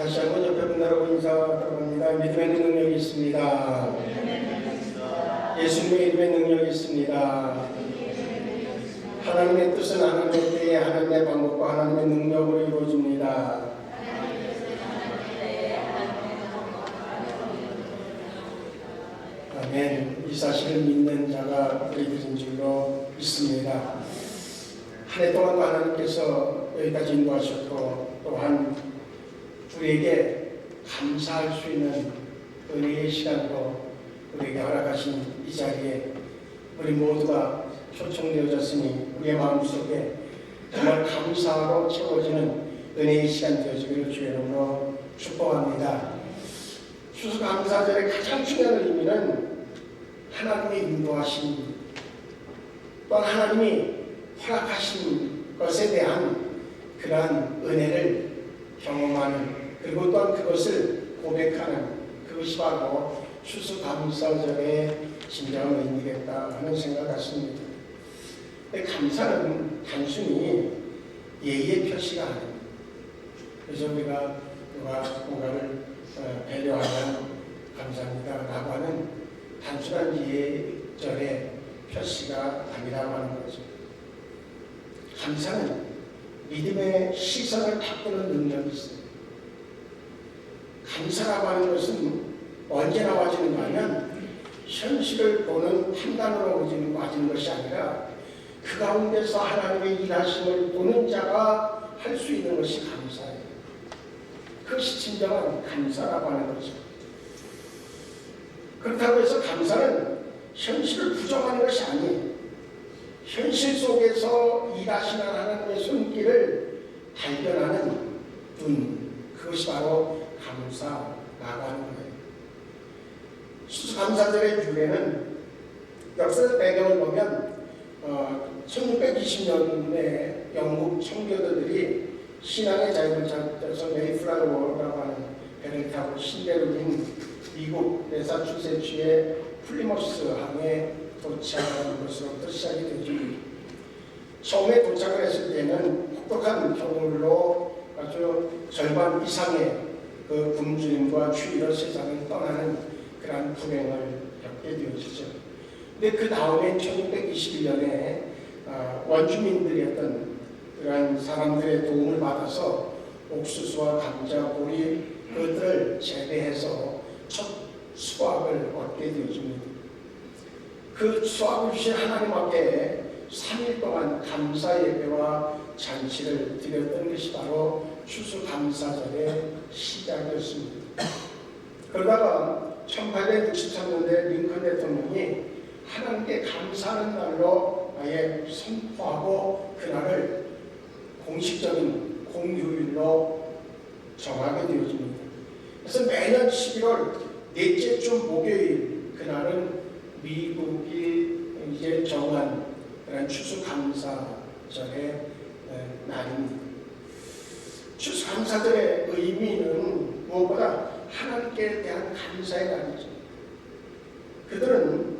다시 한번 옆에 분들하고 인사드립니다. 믿음의 능력이 있습니다. 예수님의 이름의 능력이 있습니다. 하나님의 뜻은 하나님의 때에 하나님의 방법과 하나님의 능력으로 이루어집니다. 아멘. 이 사실을 믿는 자가 우리들인 줄로 믿습니다. 한 해 동안도 하나님께서 여기까지 인도하셨고 또한 우리에게 감사할 수 있는 은혜의 시간으로 우리에게 허락하신 이 자리에 우리 모두가 초청되어졌으니 우리의 마음속에 정말 감사로 채워지는 은혜의 시간 되어지기를 주의 이름으로 축복합니다. 추수감사절의 가장 중요한 의미는 하나님의 인도하심 또한 하나님이 허락하신 것에 대한 그러한 은혜를 경험하는 그리고 또한 그것을 고백하는 그것이 바로 추수감사절의 진정한 의미겠다 하는 생각 같습니다. 감사는 단순히 예의의 표시가 아닙니다. 그래서 우리가 누가 뭔가를 배려하면 감사합니다 라고 하는 단순한 예절의 표시가 아니라고 하는 거죠. 감사는 믿음의 시선을 바꾸는 능력이 있습니다. 감사라고 하는 것은 언제 나와지는가 하면 현실을 보는 판단으로 와지는 것이 아니라 그 가운데서 하나님의 일하심을 보는 자가 할 수 있는 것이 감사예요. 그것이 진정한 감사라고 하는 거죠. 그렇다고 해서 감사는 현실을 부정하는 것이 아니에요. 현실 속에서 일하시는 하나님의 손길을 발견하는 눈, 그것이 바로 감사라고 하는 거예요. 추수감사절의 유래는 역사적 배경을 보면 1620년에 영국 청교도들이 신앙의 자유를 찾아서 메이플라워 워라고 하는 배를 타고 신대륙인 미국 매사추세츠의 플리머스 항에 도착하는 것으로부터 시작이 되죠. 처음에 도착을 했을 때는 혹독한 겨울로 아주 절반 이상의 그 군주님과 추위로 세상을 떠나는 그러한 불행을 겪게 되어지죠. 근데 그 다음에 1621년에 원주민들이었던 그러한 사람들의 도움을 받아서 옥수수와 감자, 보리 그것들을 재배해서 첫 수확을 얻게 되어집니다. 그 수확을 주신 하나님 앞에 3일 동안 감사 예배와 잔치를 드렸던 것이 바로 추수감사절의 시작이었습니다. 그러다가 1863년대 링컨 대통령이 하나님께 감사하는 날로 아예 선포하고 그날을 공식적인 공휴일로 정하게 되어집니다. 그래서 매년 11월 넷째 주 목요일 그날은 미국이 이제 정한 그런 추수감사절의 날입니다. 추수감사절의 의미는 무엇보다 하나님께 대한 감사의 날이죠. 그들은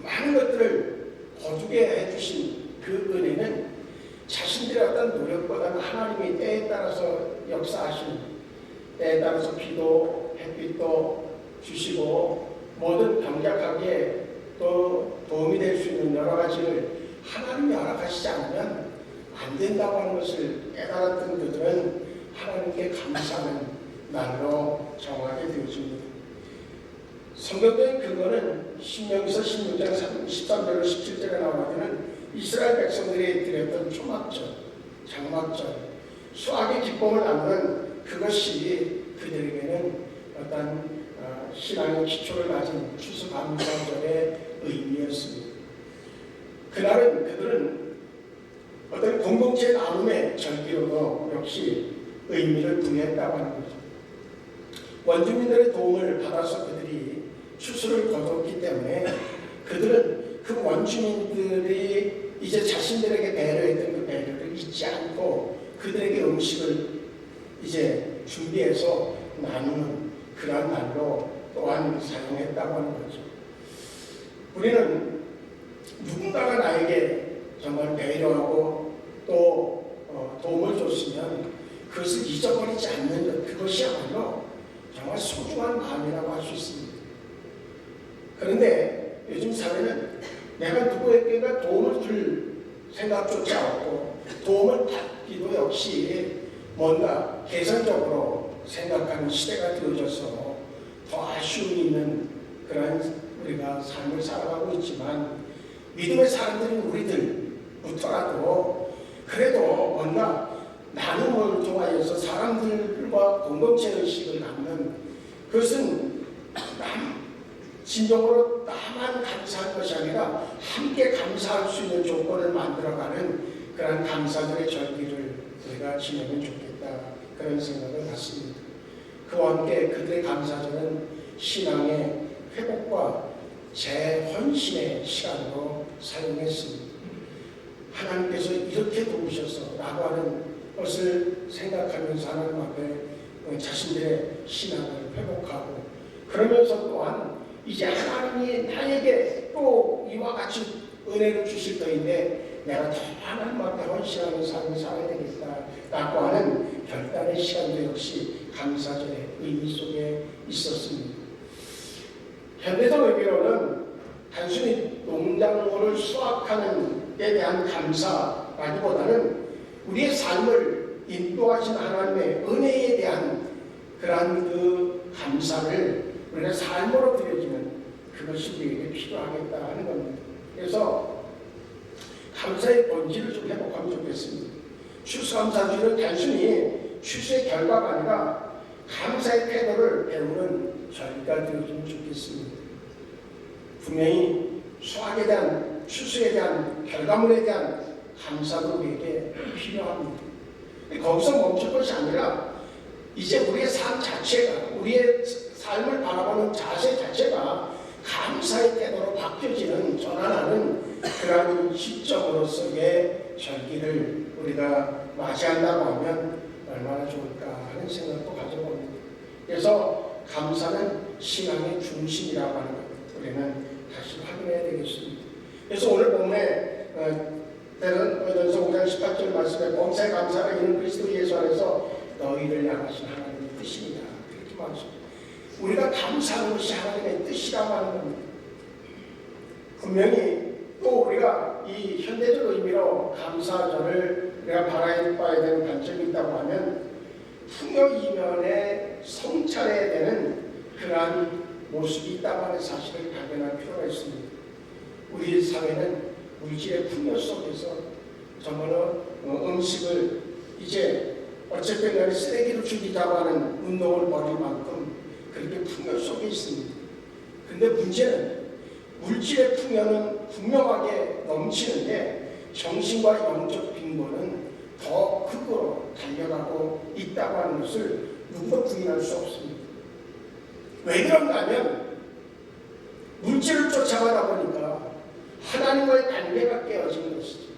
많은 것들을 거두게 해주신 그 은혜는 자신들의 어떤 노력보다는 하나님이 때에 따라서 역사하시는, 때에 따라서 비도 햇빛도 주시고 모든 병작하기에 또 도움이 될 수 있는 여러 가지를 하나님이 허락하시지 않으면 안 된다고 하는 것을 깨달았던 그들은 하나님께 감사하는 날로 정하게 되어집니다. 성경적인 근거는 신명기서 16장 13절로 17절에 나오는 이스라엘 백성들이 드렸던 초막절, 장막절, 수확의 기쁨을 나누는 그것이 그들에게는 어떤 신앙의 기초를 가진 추수감사절의 의미였습니다. 그날은 그들은 어떤 공동체 나눔의 절기로도 역시 의미를 부여했다고 하는 거죠. 원주민들의 도움을 받아서 그들이 추수를 거뒀기 때문에 그들은 그 원주민들이 이제 자신들에게 배려했던 그 배려를 잊지 않고 그들에게 음식을 이제 준비해서 나누는 그런 날로 또한 사용했다고 하는 거죠. 우리는 누군가가 나에게 정말 배려하고 또 도움을 줬으면 그것을 잊어버리지 않는 것, 그것이야말로 정말 소중한 마음이라고 할 수 있습니다. 그런데 요즘 사회는 내가 누구에게가 도움을 줄 생각조차 없고 도움을 받기도 역시 뭔가 계산적으로 생각하는 시대가 되어져서 더 아쉬움이 있는 그런 우리가 삶을 살아가고 있지만, 믿음의 사람들인 우리들부터라도 그래도 뭔가 나눔을 통하여서 사람들과 공동체 의식을 갖는, 그것은 진정으로 나만 감사할 것이 아니라 함께 감사할 수 있는 조건을 만들어가는 그런 감사절의 절기를 우리가 지내면 좋겠다, 그런 생각을 갖습니다. 그와 함께 그들의 감사절은 신앙의 회복과 재헌신의 시간으로 사용했습니다. 하나님께서 이렇게 도우셔서 라고 하는 것을 생각하면서 하나님 앞에 자신들의 신앙을 회복하고, 그러면서 또한 이제 하나님이 나에게 또 이와 같이 은혜를 주실 터인데 내가 더 하나님 앞에 헌신하는 삶을 살아야 되겠다 라고 하는 결단의 시간도 역시 감사절의 의미 속에 있었습니다. 현대적 의미로는 단순히 농작물을 수확하는 데 대한 감사라기보다는 우리의 삶을 인도하신 하나님의 은혜에 대한 그러한 그 감사를 우리가 삶으로 드려지는 그것이 우리에게 필요하겠다 하는 겁니다. 그래서 감사의 본질을 좀 회복하면 좋겠습니다. 추수감사주의는 단순히 추수의 결과가 아니라 감사의 태도를 배우는 절기가 되어주면 좋겠습니다. 분명히 수확에 대한, 추수에 대한, 결과물에 대한 감사도 우리에게 필요합니다. 거기서 멈출 것이 아니라 이제 우리의 삶 자체가, 우리의 삶을 바라보는 자세 자체가 감사의 태도로 바뀌어지는, 전환하는 그러한 시점으로서의 절기를 우리가 맞이한다고 하면 얼마나 좋을까 하는 생각도 가져봅니다. 그래서 감사는 신앙의 중심이라고 하는 것, 우리는 다시 확인해야 되겠습니다. 그래서 오늘 본문에 베드로전서 5장 18절 말씀에 범사에 감사가 있는 그리스도 예수 안에서 너희를 향하신 하나님의 뜻입니다. 그렇게 말씀합니다. 우리가 감사하는 것이 하나님의 뜻이라고 하는 겁니다. 분명히 또 우리가 이 현대적 의미로 감사절을 우리가 바라봐야 되는 관점이 있다고 하면 풍요 이면에 성찰해야 되는 그러한 모습이 있다고 하는 사실을 발견할 필요가 있습니다. 우리 사회는 물질의 풍요 속에서 정말로 음식을 이제 어쨌든 간에 쓰레기로 줄이자고 하는 운동을 벌일 만큼 그렇게 풍요 속에 있습니다. 그런데 문제는 물질의 풍요는 분명하게 넘치는데 정신과 영적 빈곤은 더 극으로 달려가고 있다고 하는 것을 누구도 부인할 수 없습니다. 왜 그런가 하면 물질을 쫓아가다 보니까 하나님과의 관계가 깨어지는 것이죠.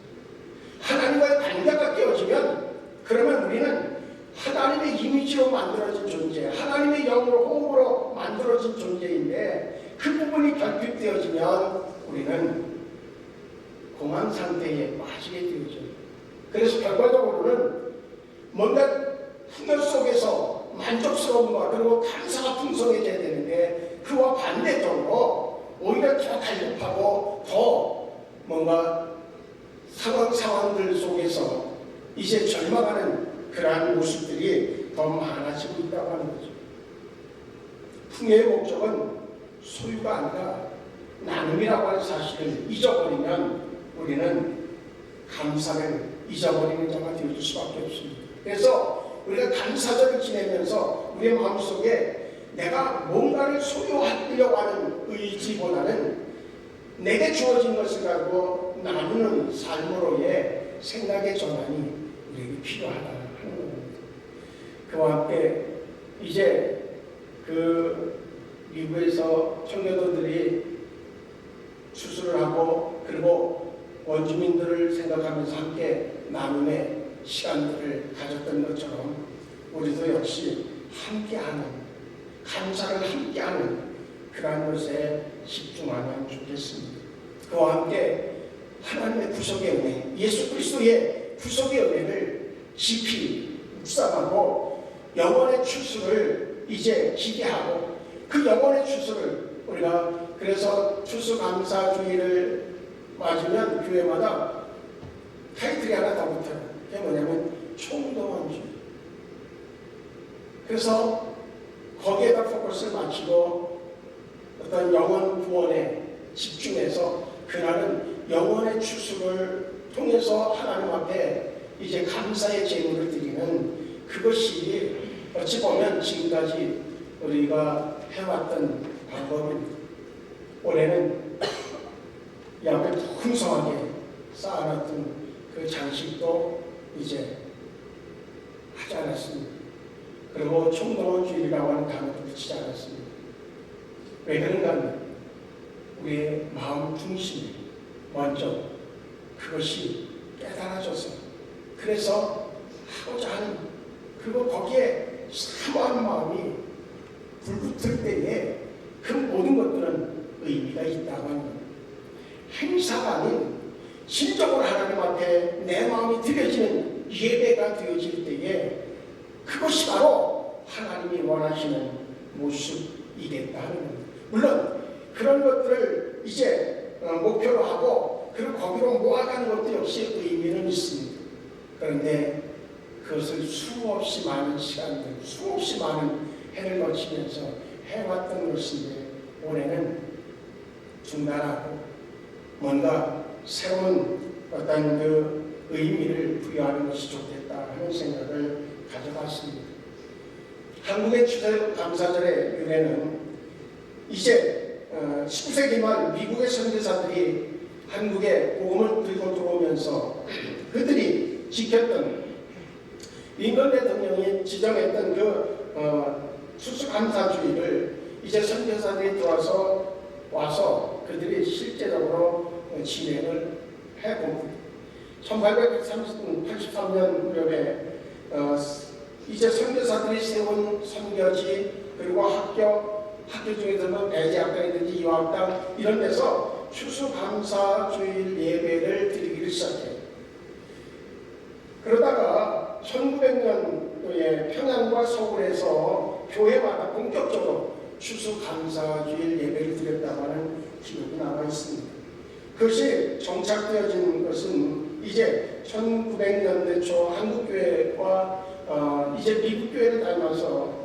하나님과의 관계가 깨어지면 그러면 우리는 하나님의 이미지로 만들어진 존재, 하나님의 영으로 호흡으로 만들어진 존재인데 그 부분이 결핍되어지면 우리는 공황 상태에 빠지게 되어져요. 그래서 결과적으로는 뭔가 풍요 속에서 만족스러움과 그리고 감사가 풍성해져야 되는데 그와 반대적으로 오히려 더 갈급하고 더 뭔가 상황들 속에서 이제 절망하는 그러한 모습들이 더 많아지고 있다고 하는 거죠. 풍요의 목적은 소유가 아니라 나눔이라고 하는 사실을 잊어버리면 우리는 감사를 잊어버리는 자가 되어줄 수밖에 없습니다. 그래서 우리가 감사절을 지내면서 우리의 마음속에 내가 뭔가를 소유하려고 하는 의지보다는 내게 주어진 것을 가지고 나누는 삶으로의 생각의 전환이 우리에게 필요하다 하는 겁니다. 그와 함께 이제 미국에서 청교도들이 추수를 하고 그리고 원주민들을 생각하면서 함께 나눔의 시간들을 가졌던 것처럼 우리도 역시 함께하는, 감사를 함께하는 그러한 것에 집중하면 좋겠습니다. 그와 함께 하나님의 구속의 은혜, 예수 그리스도의 구속의 은혜를 깊이 묵상하고 영원의 추수를 이제 기대하고 그 영원의 추수를 우리가 그래서 추수감사주의를 맞으면 교회마다 타이틀이 하나 더 붙어요. 그게 뭐냐면 총동원주의. 그래서 거기에다 포커스를 맞추고 어떤 영원 구원에 집중해서 그날은 영원의 추수를 통해서 하나님 앞에 이제 감사의 제물을 드리는 그것이 어찌 보면 지금까지 우리가 해왔던 방법입니다. 올해는 양을 풍성하게 쌓아놨던 그 장식도 이제 하지 않았습니다. 그리고 총동원주의라고 하는 단어도 붙이지 않았습니다. 왜 그런가 하면 우리의 마음 중심이 먼저 그것이 깨달아져서 그래서 하고자 하는 그리고 거기에 사모하는 마음이 불붙을 때에 그 모든 것들은 의미가 있다고 하는 겁니다. 행사가 아닌 진정으로 하나님 앞에 내 마음이 드려지는 예배가 되어질 때에 그것이 바로 하나님이 원하시는 모습이겠다 하는 겁니다. 물론 그런 것들을 이제 목표로 하고 그리고 거기로 모아가는 것도 역시 의미는 있습니다. 그런데 그것을 수없이 많은 시간들, 수없이 많은 해를 거치면서 해왔던 것인데 올해는 중단하고 뭔가 새로운 어떤 그 의미를 부여하는 것이 좋겠다 하는 생각을 가져봤습니다. 한국의 추수감사절의 유래는 이제 19세기 말 미국의 선교사들이 한국에 복음을 들고 들어오면서 그들이 지켰던 링컨 대통령이 지정했던 그 추수감사주의를 이제 선교사들이 들어와서 그들이 실제적으로 진행을 해봅니다. 1883년 무렵에 이제 선교사들이 세운 선교지 그리고 학교 중에서는 배제학당이든지 유학당 이런 데서 추수감사주일 예배를 드리기를 시작해요. 그러다가 1900년도에 평양과 서울에서 교회마다 본격적으로 추수감사주일 예배를 드렸다고 하는 기록이 나와 있습니다. 그것이 정착되어진 것은 이제 1900년대 초 한국교회와 이제 미국교회를 닮아서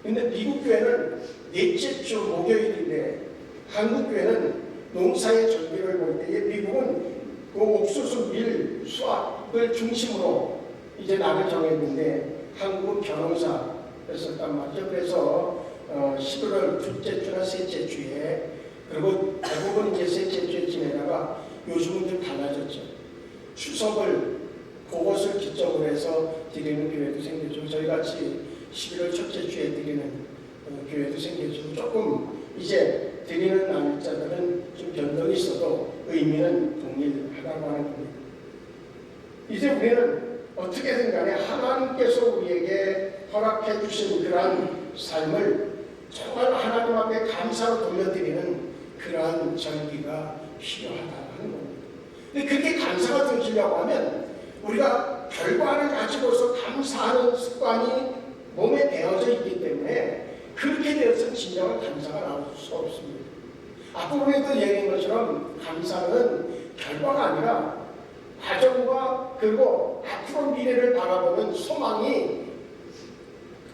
근데 미국교회는 넷째 주 목요일인데 한국교회는 농사의 절기를 볼 때에 미국은 그 옥수수, 밀, 수확을 중심으로 이제 날을 정했는데 한국은 벼농사였었단 말이죠. 그래서 11월 둘째 주나 셋째 주에 그리고 대부분 이제 셋째 주에 지내다가 요즘은 좀 달라졌죠. 추석을 그것을 기점으로 해서 드리는 교회도 생겼죠. 저희같이 11월 첫째 주에 드리는 교회도 생겼죠. 조금 이제 드리는 날짜들은 좀 변동이 있어도 의미는 동일하다고 하는 겁니다. 이제 우리는 어떻게든 간에 하나님께서 우리에게 허락해 주신 그러한 삶을 정말 하나님 앞에 감사로 돌려드리는 그러한 절기가 필요하다는 겁니다. 근데 그렇게 감사가 되어지려고 하면 우리가 결과를 가지고서 감사하는 습관이 몸에 배어져 있기 때문에 그렇게 되어서 진정한 감사가 나올 수 없습니다. 앞부분에도 얘기한 것처럼 감사는 결과가 아니라 과정과 그리고 앞으로 미래를 바라보는 소망이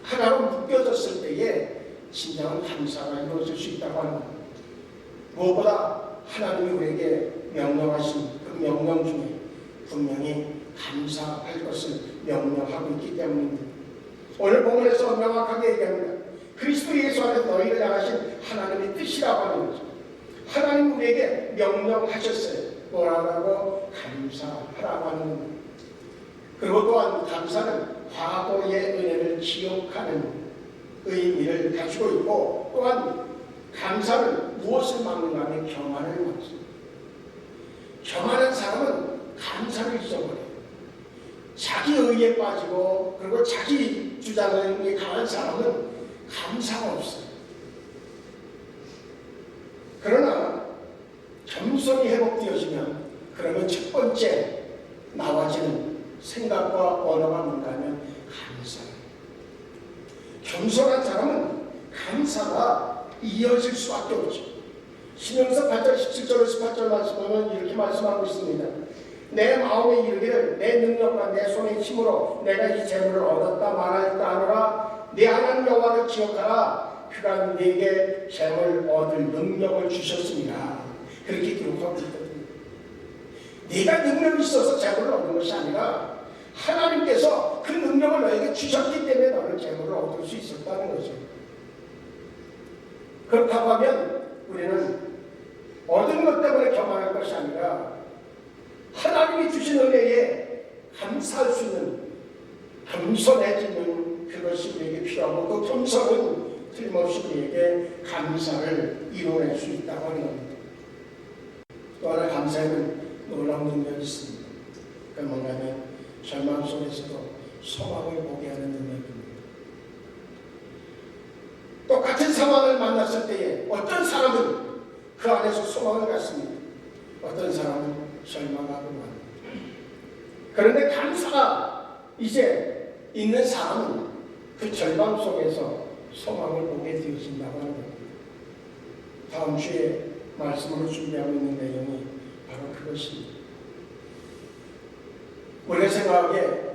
하나로 묶여졌을 때에 진정한 감사가 이루어질 수 있다고 하는 겁니다. 무엇보다 하나님이 우리에게 명령하신 그 명령 중에 분명히 감사할 것을 명령하고 있기 때문입니다. 오늘 본문에서 명확하게 얘기합니다. 그리스도 예수 안에서 너희를 향하신 하나님의 뜻이라고 하는 거죠. 하나님 우리에게 명령하셨어요. 뭐라고? 감사하라고 하는 겁니다. 그리고 또한 감사는 과거의 은혜를 기억하는 의미를 가지고 있고 또한 감사는 무엇을 막는가 하면 경안을 막습니다. 경안한 사람은 감사를 잊어버려요. 자기 의에 빠지고 그리고 자기 주장에 강한 사람은 감사가 없어요. 그러나 겸손이 회복되어지면 그러면 첫 번째 나와지는 생각과 언어가 뭔가 하면 감사. 겸손한 사람은 감사가 이어질 수밖에 없죠. 신명서 8절 17절에서 18절 말씀하면 이렇게 말씀하고 있습니다. 내 마음에 이르기를 내 능력과 내 손의 힘으로 내가 이 재물을 얻었다 말하였다 하노라. 네 하나님 여호와를 기억하라. 그가 네게 재물 얻을 능력을 주셨습니다. 그렇게 기록하고 있거든요. 네가 능력이 있어서 재물을 얻는 것이 아니라 하나님께서 그 능력을 너에게 주셨기 때문에 너는 재물을 얻을 수 있었다는 거죠. 그렇다고 하면 우리는 얻은 것 때문에 교만할 것이 아니라 하나님이 주신 은혜에 감사할 수 있는 겸손해지는 그것이 우리에게 필요하고 그 겸손은 틀림없이 우리에게 감사를 이뤄낼 수 있다고 하는 겁니다. 또 하나 감사에는 놀라운 능력이 있습니다. 그건 뭔가면 절망 속에서도 소망을 보게 하는 능력입니다. 똑같은 상황을 만났을 때에 어떤 사람은 그 안에서 소망을 갖습니다. 어떤 사람은 절망하고 맙니다. 그런데 감사가 이제 있는 사람은 그 절망 속에서 소망을 보게 되어진다고 하는 겁니다. 다음 주에 말씀으로 준비하고 있는 내용이 바로 그것입니다. 우리가 생각하기에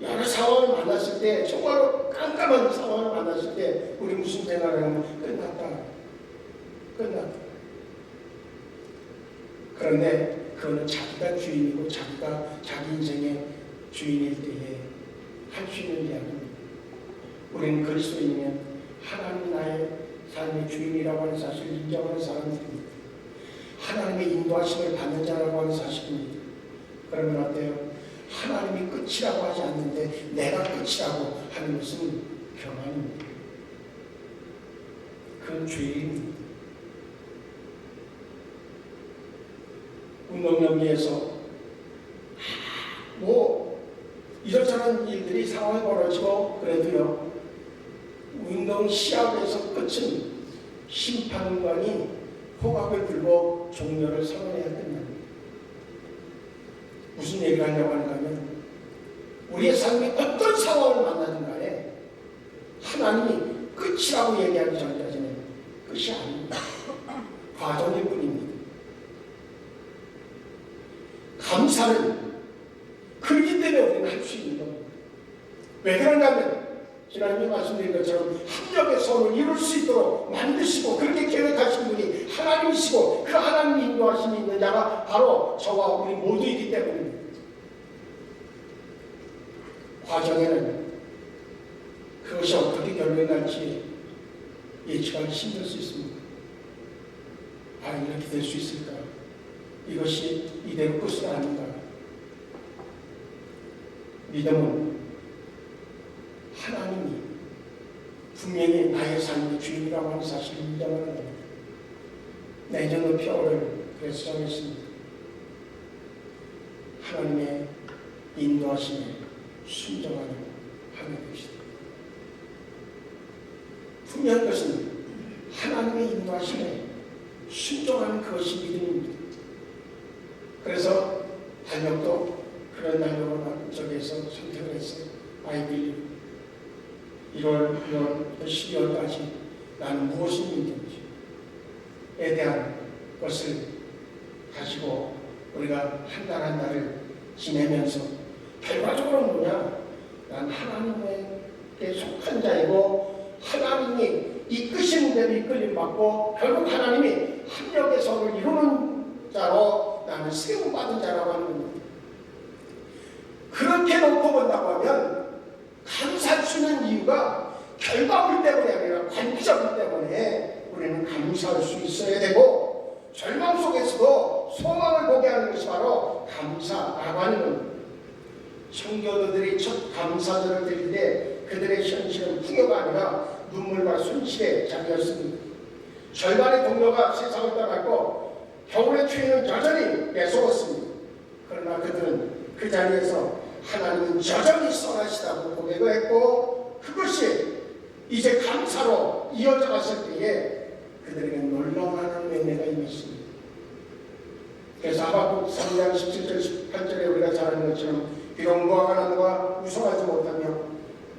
여러 상황을 만났을 때, 정말로 깜깜한 상황을 만났을 때 우리 무슨 생각을 하면 끝났다. 그런데 그거는 자기가 주인이고 자기가 자기 인생의 주인일 때에 할 수 있는 이야기입니다. 우리는 그리스도인이면 하나님이 나의 삶의 주인이라고 하는 사실을 인정하는 사람들입니다. 하나님의 인도하심을 받는 자라고 하는 사실입니다. 그러면 어때요? 하나님이 끝이라고 하지 않는데 내가 끝이라고 하는 것은 교만입니다. 그건 죄입니다. 운동경기에서 이런저런 일들이 상황이 벌어지고 그래도요, 운동 시합에서 끝은 심판관이 호각을 불고 종료를 선언해야 된답니다. 무슨 얘기를 하려고 하는가 하면 우리의 삶에 어떤 상황을 만나든 간에 하나님이 끝이라고 얘기하기 전까지는 끝이 아닙니다. 과정일 뿐입니다. 감사는 그렇기 때문에 우리는 할 수 있는 겁니다. 왜 그런가 하면 지난주에 말씀드린 것처럼 합력의 선을 이룰 수 있도록 만드시고 그렇게 계획하신 분이 하나님이시고 그 하나님 인도하심이 있는 자가 바로 저와 우리 모두이기 때문입니다. 과정에는 그것이 어떻게 결론이 날지 예측하기 힘들 수 있습니다. 이렇게 될 수 있을까? 이것이 이대로 끝은 아닌가? 믿음은 하나님이 분명히 나의 삶의 주인이라고 하는 사실을 인정하는 겁니다. 내년의 표를 그래서 정했습니다. 하나님의 인도하심에 순종하는 하나님 것이다. 분명한 것은 하나님의 인도하심에 순종하는 그것이 믿음입니다. 그래서 달력도 그런 달력으로 저기에서 선택을 했어요. I believe 1월, 2월, 12월까지 나는 무엇을 믿는지에 대한 것을 가지고 우리가 한 달 한 달을 지내면서 결과적으로 뭐냐? 난 하나님에게 속한 자이고 하나님이 이끄시는 대로 이끌림받고 결국 하나님이 합력의 선을 이루는 자로 나는 세움받은 자라고 하는 겁니다. 그렇게 놓고 본다고 하면 감사할 수 있는 이유가 결과물 때문이 아니라 관점이기 때문에 우리는 감사할 수 있어야 되고 절망 속에서도 소망을 보게 하는 것이 바로 감사라고 하는 겁니다. 청교도들이 첫 감사절을 드릴 때 그들의 현실은 풍요가 아니라 눈물과 손실의 자리였습니다. 절반의 동료가 세상을 떠났고 겨울의 추위는 여전히 매서웠습니다. 그러나 그들은 그 자리에서 하나님은 여전히 선하시다고 고백을 했고 그것이 이제 감사로 이어져 갔을 때에 그들에게 놀라운 하나님의 은혜가 임했습니다. 그래서 하박국 3장 17절 18절에 우리가 잘 아는 것처럼 비록 무화과 나무가 우성하지 못하며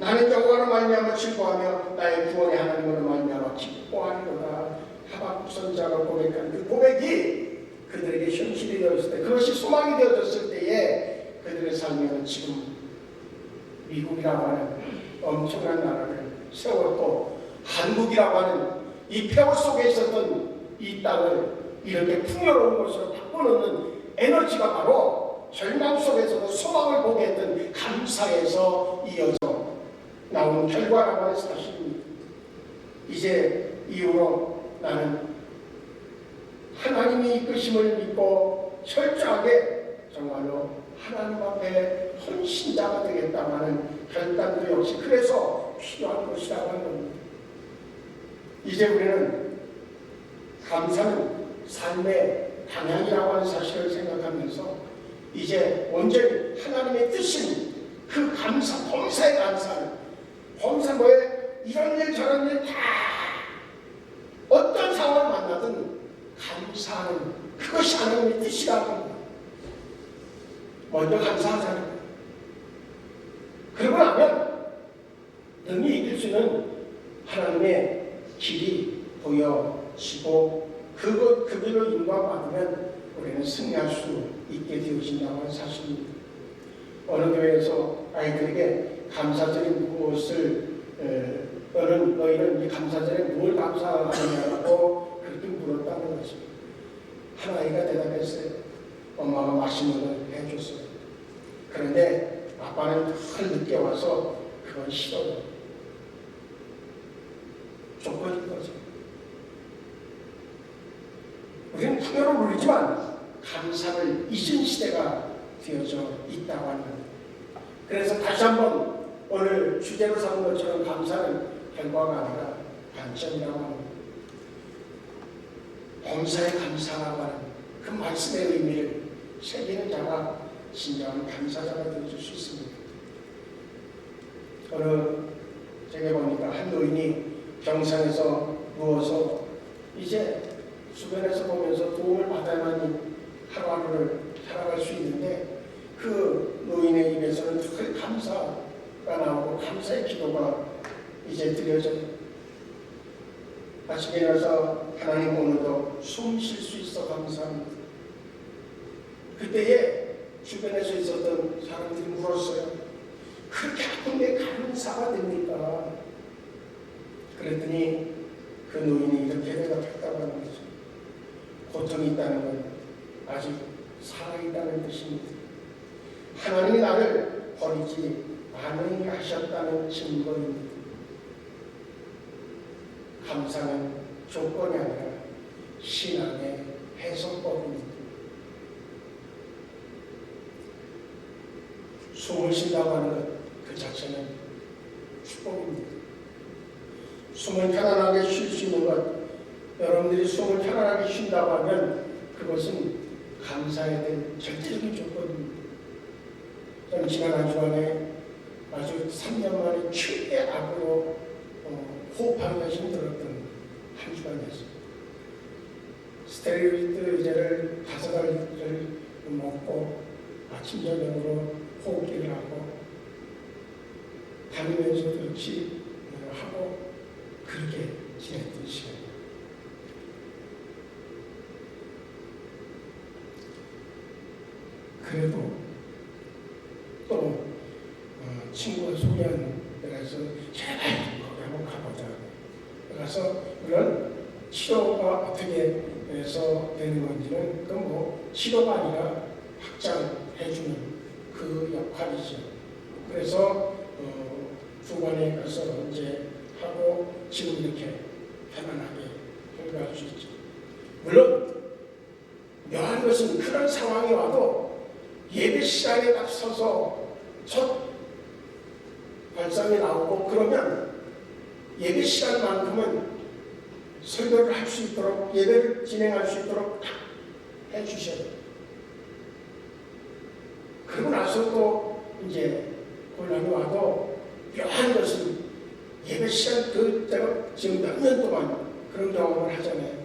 나는 여호와로 말미암아 즐거워하며 나의 구원의 하나님으로 말미암아 기뻐하리로다. 하박국 선지자가 고백한 그 고백이 그들에게 현실이 되었을 때, 그것이 소망이 되어졌을 때에 그들의 삶에는 지금 미국이라고 하는 엄청난 나라를 세웠고, 한국이라고 하는 이 폐허 속에 있었던 이 땅을 이렇게 풍요로운 곳으로 바꿔놓는 에너지가 바로 절망 속에서도 소망을 보게 했던 감사에서 이어져 나온 결과라고 하는 사실입니다. 이제 이후로 나는 하나님이 이끄심을 믿고 철저하게 정말로 하나님 앞에 헌신자가 되겠다고 하는 결단도 역시 그래서 필요한 것이라고 하는 겁니다. 이제 우리는 감사는 삶의 방향이라고 하는 사실을 생각하면서 이제 온전히 하나님의 뜻인 그 감사, 범사의 감사는, 범사 뭐에 이런 일 저런 일 다 어떤 상황을 만나든 감사하는, 그것이 하나님의 뜻이라고 합니다. 먼저 감사하자는 거예요. 그러고 나면 능히 이길 수 있는 하나님의 길이 보여지고 그 길로 인도받으면 우리는 승리할 수 있게 되어진다고 하는 사실입니다. 어느 교회에서 아이들에게 감사절인 무엇을 너희는 이 감사절에 뭘 감사하느냐고 그렇게 물었다는 것입니다. 한 아이가 대답했어요. 엄마가 맛있는 걸 해줬어요. 그런데 아빠는 늘 늦게 와서 그건 싫어요. 조건인 거죠. 우리는 풍요를 누리지만 감사를 잊은 시대가 되어져 있다고 하는 겁니다. 그래서 다시 한번 오늘 주제로 삼은 것처럼 감사는 결과가 아니라 관점이라고 합니다. 범사에 감사라고 하는 그 말씀의 의미를 새기는 자가 진정한 감사자가 되어줄 수 있습니다. 어느 제가 보니까 한 노인이 병상에서 누워서 이제 주변에서 보면서 도움을 받아야만 하루하루를 살아갈 수 있는데, 그 노인의 입에서는 늘 감사가 나오고 감사의 기도가 이제 드려져요. 아침에 일어나서 하나님 오늘도 숨 쉴 수 있어 감사합니다. 그때에 주변에서 있었던 사람들이 물었어요. 그렇게 아픈데 감사가 됩니까? 그랬더니 그 노인이 이렇게 대답했다고 하는 거죠. 고통이 있다는 건 아직 살아있다는 뜻입니다. 하나님이 나를 버리지 않으셨다는 증거입니다. 감사는 조건이 아니라 신앙의 해석법입니다. 숨을 쉰다고 하는 것 그 자체는 축복입니다. 숨을 편안하게 쉴 수 있는 것, 여러분들이 숨을 편안하게 쉰다고 하면 그것은 감사해야 될 절대적인 조건입니다. 저는 지난 한 주간에 아주 3년 만에 최악으로 호흡하기가 힘들었던 한 주간이었습니다. 스테로이드 의제를 5알을 먹고 아침 저녁으로 호흡기를 하고 다니면서도 역시 하고 그렇게 지냈던 시간입니다. 그래도 또 친구가 소개한 데 가서 제발 거기 한번 가보자. 가서 물론 치료가 어떻게 해서 되는 건지는 그건 뭐 치료가 아니라 확장해주는 그 역할이죠. 그래서 2번에 가서 이제 하고 지금 이렇게 편안하게 공부할 수 있죠. 물론 묘한 것은 그런 상황이 와도 예배 시간에 딱 서서 첫 발상이 나오고 그러면 예배 시간만큼은 설교를 할 수 있도록, 예배를 진행할 수 있도록 딱 해주셔야 돼요. 그러고 나서 또 이제 곤란이 와도 묘한 것은 예배 시간 제가 지금 몇 년 동안 그런 경험을 하잖아요.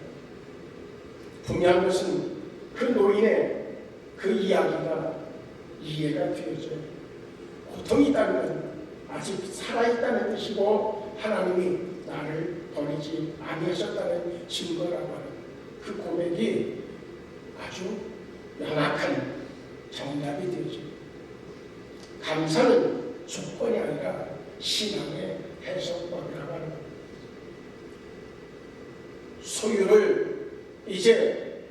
분명한 것은 그 노인의 그 이야기가 이해가 되어져요. 고통이 있다는 건 아직 살아있다는 뜻이고 하나님이 나를 버리지 아니하셨다는 증거라고 하는 그 고백이 아주 명확한 정답이 되어집니다. 감사는 조건이 아니라 신앙의 해석법이라고 하는 겁니다. 소유를 이제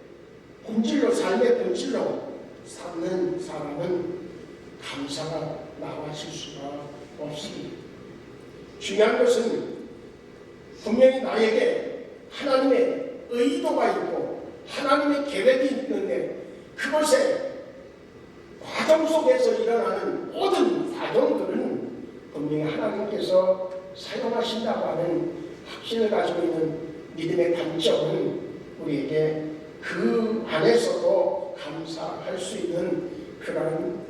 본질로, 삶의 본질로 삼는 사람은 감사가 나와질 수가 없습니다. 중요한 것은 분명히 나에게 하나님의 의도가 있고 하나님의 계획이 있는데 그것에 과정 속에서 일어나는 모든 과정들은 분명히 하나님께서 사용하신다고 하는 확신을 가지고 있는 믿음의 관점은 우리에게 그 안에서도 감사할 수 있는 그런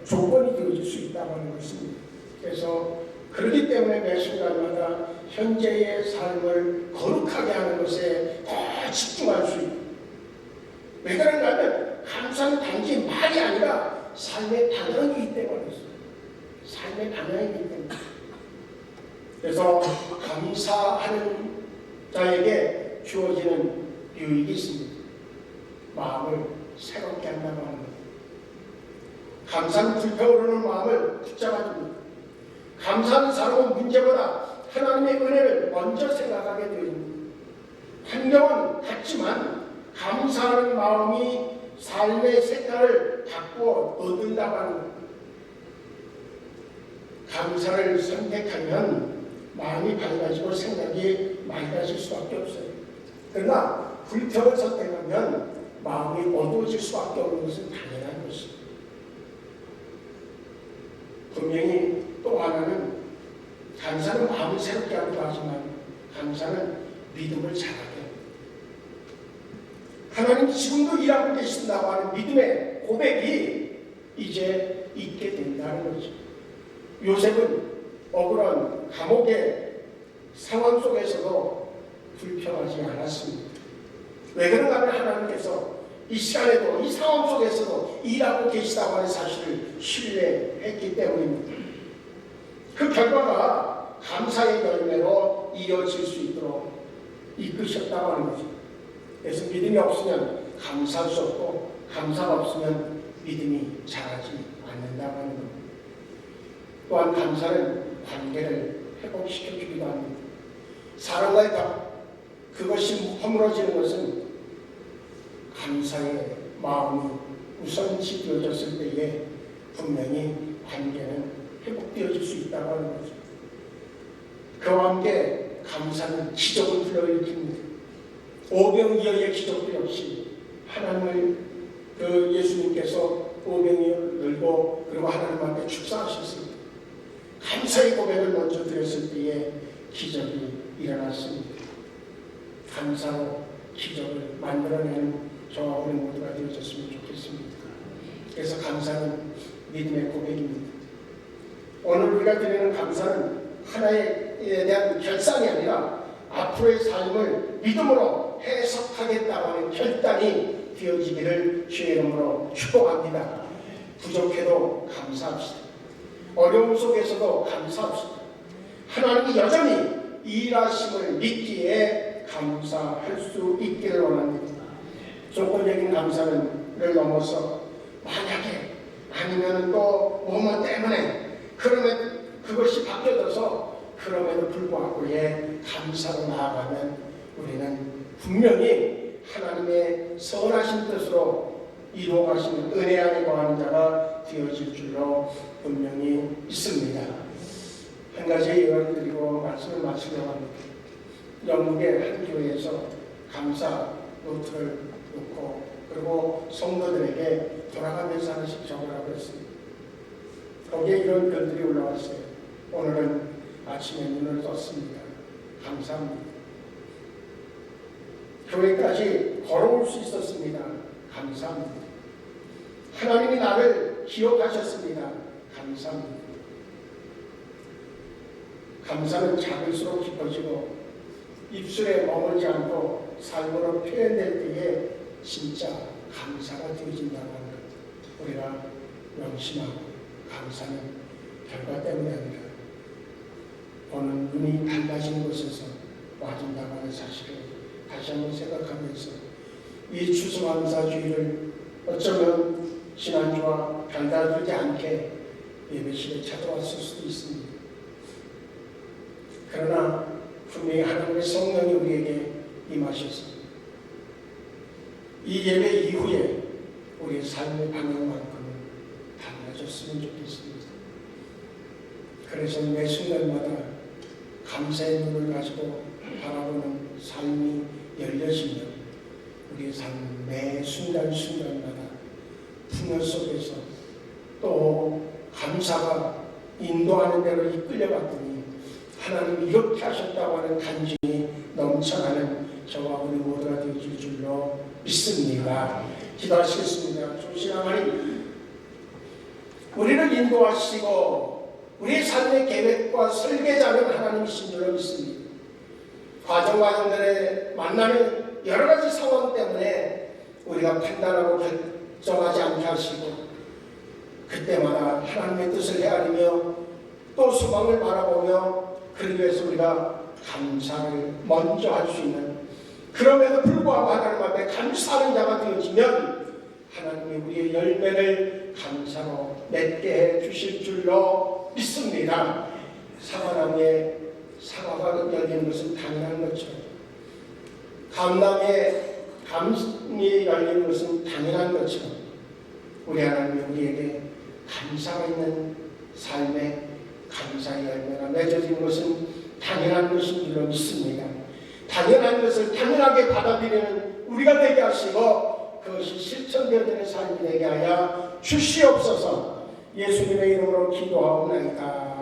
조건이 되어질 수 있다고 하는 것입니다. 그래서 그렇기 때문에 매 순간마다 현재의 삶을 거룩하게 하는 것에 더 집중할 수 있고, 왜 그런가 하면 감사는 단지 말이 아니라 삶의 방향이기 때문에 삶의 방향이기 때문에. 그래서 감사하는 자에게 주어지는 유익이 있습니다. 마음을 새롭게 한다고 하는 것. 감사는 불평오르는 마음을 붙잡아줍니다. 감사하는 사람은 문제보다 하나님의 은혜를 먼저 생각하게 됩니다. 환경은 같지만 감사하는 마음이 삶의 색깔을 바꾸어 얻는다고 하는 것. 감사를 선택하면 마음이 밝아지고 생각이 맑아질 수밖에 없어요. 그러나 불평을 선택하면 마음이 어두워질 수밖에 없는 것은 당연한 것입니다. 분명히 또 하나는 감사는 마음을 새롭게 하기도 하지만 감사는 믿음을 자라게 합니다. 하나님 지금도 일하고 계신다고 하는 믿음의 고백이 이제 있게 된다는 거죠. 요셉은 억울한 감옥의 상황 속에서도 불평하지 않았습니다. 왜 그런가 하면 하나님께서 이 시간에도 이 상황 속에서도 일하고 계시다고 하는 사실을 신뢰했기 때문입니다. 그 결과가 감사의 열매로 이어질 수 있도록 이끄셨다고 하는 거죠. 그래서 믿음이 없으면 감사할 수 없고 감사가 없으면 믿음이 자라지 않는다고 하는 겁니다. 또한 감사는 관계를 회복시켜주기도 합니다. 사람과의 그것이 허물어지는 것은 감사의 마음이 우선시 되어졌을 때에 분명히 관계는 회복되어질 수 있다고 하는 거죠. 그와 함께 감사는 기적을 불러일으킵니다. 오병이어의 기적도 역시 하나님을 예수님께서 오병이어를 열고 그리고 하나님 앞에 축사하셨습니다. 감사의 고백을 먼저 드렸을 때에 기적이 일어났습니다. 감사로 기적을 만들어내는 저와 우리 모두가 되어졌으면 좋겠습니다. 그래서 감사는 믿음의 고백입니다. 오늘 우리가 드리는 감사는 하나에 대한 결산이 아니라 앞으로의 삶을 믿음으로 해석하겠다고 하는 결단이 되어지기를 주의 이름으로 축복합니다. 부족해도 감사합시다. 어려움 속에서도 감사합시다. 하나님이 여전히 일하심을 믿기에 감사할 수 있기를 원합니다. 조건적인 감사를 넘어서 만약에 아니면 또 뭐뭐 때문에 그러면 그것이 바뀌어져서 그럼에도 불구하고 감사로 나아가면 우리는 분명히 하나님의 선하신 뜻으로 이루어가시는 은혜 안에 거하는 자가 되어질 줄로 분명히 있습니다. 한 가지 예언을 드리고 말씀을 마치려고 합니다. 영국의 한 교회에서 감사 노트를 놓고 그리고 성도들에게 돌아가면서 하나씩 적으라고 했습니다. 거기에 이런 글들이 올라왔어요. 오늘은 아침에 눈을 떴습니다. 감사합니다. 교회까지 걸어올 수 있었습니다. 감사합니다. 하나님이 나를 기억하셨습니다. 감사합니다. 감사는 작을수록 깊어지고 입술에 머물지 않고 삶으로 표현될 때에 진짜 감사가 되어진다는 것. 우리가 명심하고 감사는 결과 때문이 아니라 보는 눈이 달라지는 것에서 와준다고 하는 사실을 다시 한번 생각하면서 이 추수감사주의를 어쩌면 지난주와 별다르지 않게 예배실에 찾아왔을 수도 있습니다. 그러나 분명히 하나님의 성령이 우리에게 임하셔서 이 예배 이후에 우리의 삶의 방향만큼은 달라졌으면 좋겠습니다. 그래서 매 순간마다 감사의 눈을 가지고 바라보는 삶이 열려지면 우리의 삶은 매 순간순간마다 풍요 속에서 또 감사가 인도하는 대로 이끌려갔더니 하나님이 이렇게 하셨다고 하는 간증이 넘쳐나는 저와 우리 모두가 되어질 줄로 믿습니다. 기도하시겠습니다. 좋으신 하나님, 우리를 인도하시고 우리의 삶의 계획과 설계자는 하나님이신 줄로 믿습니다. 과정들에 만나는 여러 가지 상황 때문에 우리가 판단하고 결정하지 않게 하시고 그때마다 하나님의 뜻을 헤아리며 또 소망을 바라보며 그러기 위해서 우리가 감사를 먼저 할 수 있는, 그럼에도 불구하고 하나님 앞에 감사하는 자가 되어지면 하나님이 우리의 열매를 감사로 맺게 해 주실 줄로 믿습니다. 사과나무에 사과가 열리는 것은 당연한 것처럼 감나무에 감이 열리는 것은 당연한 것처럼 우리 하나님이 우리에게 감사가 있는 삶에 감사의 열매가 맺어지는 것은 당연한 것인 줄로 믿습니다. 당연한 것을 당연하게 받아들이는 우리가 되게 하시고 그것이 실천되어지는 삶이 되게 하여 주시옵소서. 예수님의 이름으로 기도하옵나이다.